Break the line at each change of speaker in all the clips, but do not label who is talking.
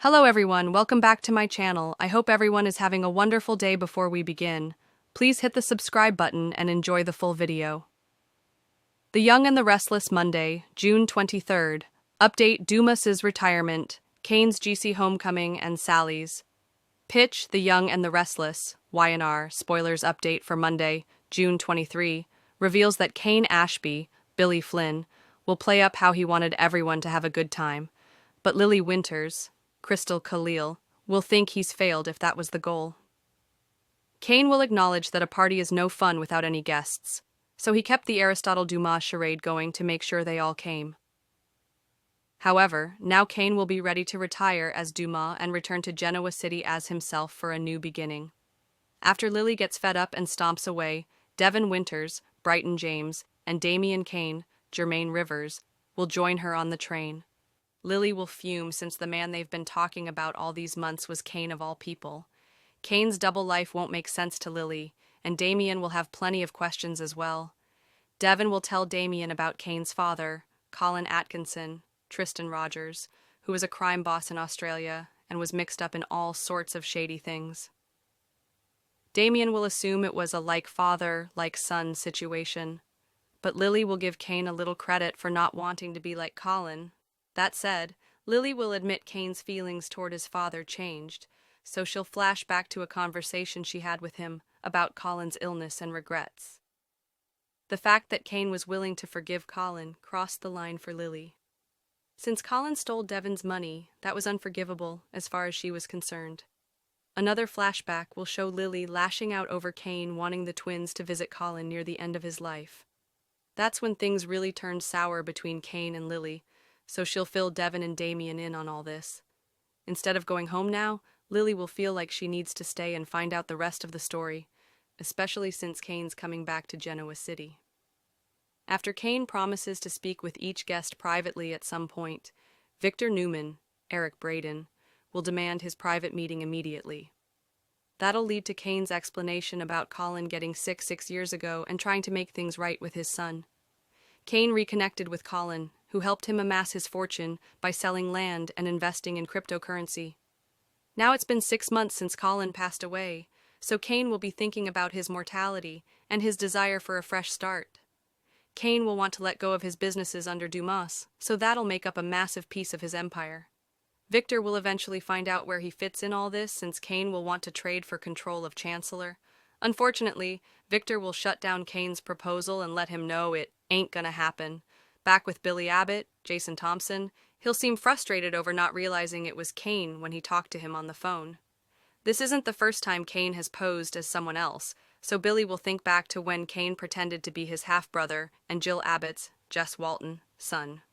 Hello everyone, welcome back to my channel. I hope everyone is having a wonderful day before we begin. Please hit the subscribe button and enjoy the full video. The Young and the Restless Monday, June 23rd. Update Dumas's retirement, Kane's GC homecoming and Sally's. Pitch The Young and the Restless, Y&R, spoilers update for Monday, June 23, reveals that Kane Ashby, Billy Flynn, will play up how he wanted everyone to have a good time. But Lily Winters, Crystal Khalil, will think he's failed if that was the goal. Kane will acknowledge that a party is no fun without any guests, so he kept the Aristotle Dumas charade going to make sure they all came. However, now Kane will be ready to retire as Dumas and return to Genoa City as himself for a new beginning. After Lily gets fed up and stomps away, Devin Winters, Brighton James, and Damian Kane, Jermaine Rivers, will join her on the train. Lily will fume since the man they've been talking about all these months was Kane of all people. Kane's double life won't make sense to Lily, and Damian will have plenty of questions as well. Devin will tell Damian about Kane's father, Colin Atkinson, Tristan Rogers, who was a crime boss in Australia and was mixed up in all sorts of shady things. Damian will assume it was a like father, like son situation, but Lily will give Kane a little credit for not wanting to be like Colin. That said, Lily will admit Kane's feelings toward his father changed, so she'll flash back to a conversation she had with him about Colin's illness and regrets. The fact that Kane was willing to forgive Colin crossed the line for Lily. Since Colin stole Devin's money, that was unforgivable as far as she was concerned. Another flashback will show Lily lashing out over Kane wanting the twins to visit Colin near the end of his life. That's when things really turned sour between Kane and Lily, so she'll fill Devin and Damian in on all this. Instead of going home now, Lily will feel like she needs to stay and find out the rest of the story, especially since Kane's coming back to Genoa City. After Kane promises to speak with each guest privately at some point, Victor Newman, Eric Braden, will demand his private meeting immediately. That'll lead to Kane's explanation about Colin getting sick 6 years ago and trying to make things right with his son. Kane reconnected with Colin, who helped him amass his fortune by selling land and investing in cryptocurrency. Now it's been 6 months since Colin passed away, so Kane will be thinking about his mortality and his desire for a fresh start. Kane will want to let go of his businesses under Dumas, so that'll make up a massive piece of his empire. Victor will eventually find out where he fits in all this, since Kane will want to trade for control of Chancellor. Unfortunately, Victor will shut down Kane's proposal and let him know it ain't gonna happen. Back with Billy Abbott, Jason Thompson, he'll seem frustrated over not realizing it was Kane when he talked to him on the phone. This isn't the first time Kane has posed as someone else, so Billy will think back to when Kane pretended to be his half-brother and Jill Abbott's, Jess Walton, son.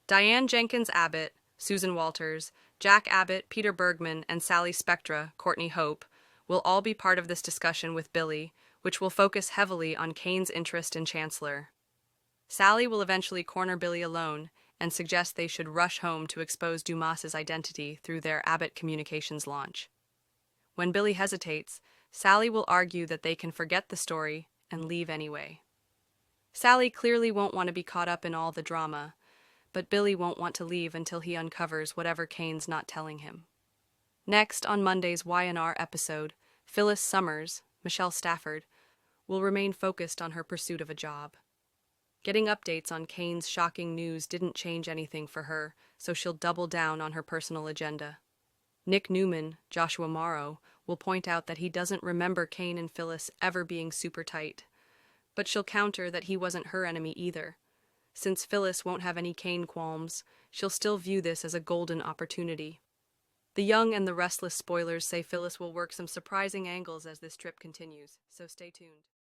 Diane Jenkins Abbott, Susan Walters, Jack Abbott, Peter Bergman, and Sally Spectra, Courtney Hope, will all be part of this discussion with Billy, which will focus heavily on Kane's interest in Chancellor. Sally will eventually corner Billy alone and suggest they should rush home to expose Dumas's identity through their Abbott Communications launch. When Billy hesitates, Sally will argue that they can forget the story and leave anyway. Sally clearly won't want to be caught up in all the drama, but Billy won't want to leave until he uncovers whatever Kane's not telling him. Next, on Monday's Y&R episode, Phyllis Summers, Michelle Stafford, will remain focused on her pursuit of a job. Getting updates on Kane's shocking news didn't change anything for her, so she'll double down on her personal agenda. Nick Newman, Joshua Morrow, will point out that he doesn't remember Kane and Phyllis ever being super tight, but she'll counter that he wasn't her enemy either. Since Phyllis won't have any Kane qualms, she'll still view this as a golden opportunity. The Young and the Restless spoilers say Phyllis will work some surprising angles as this trip continues, so stay tuned.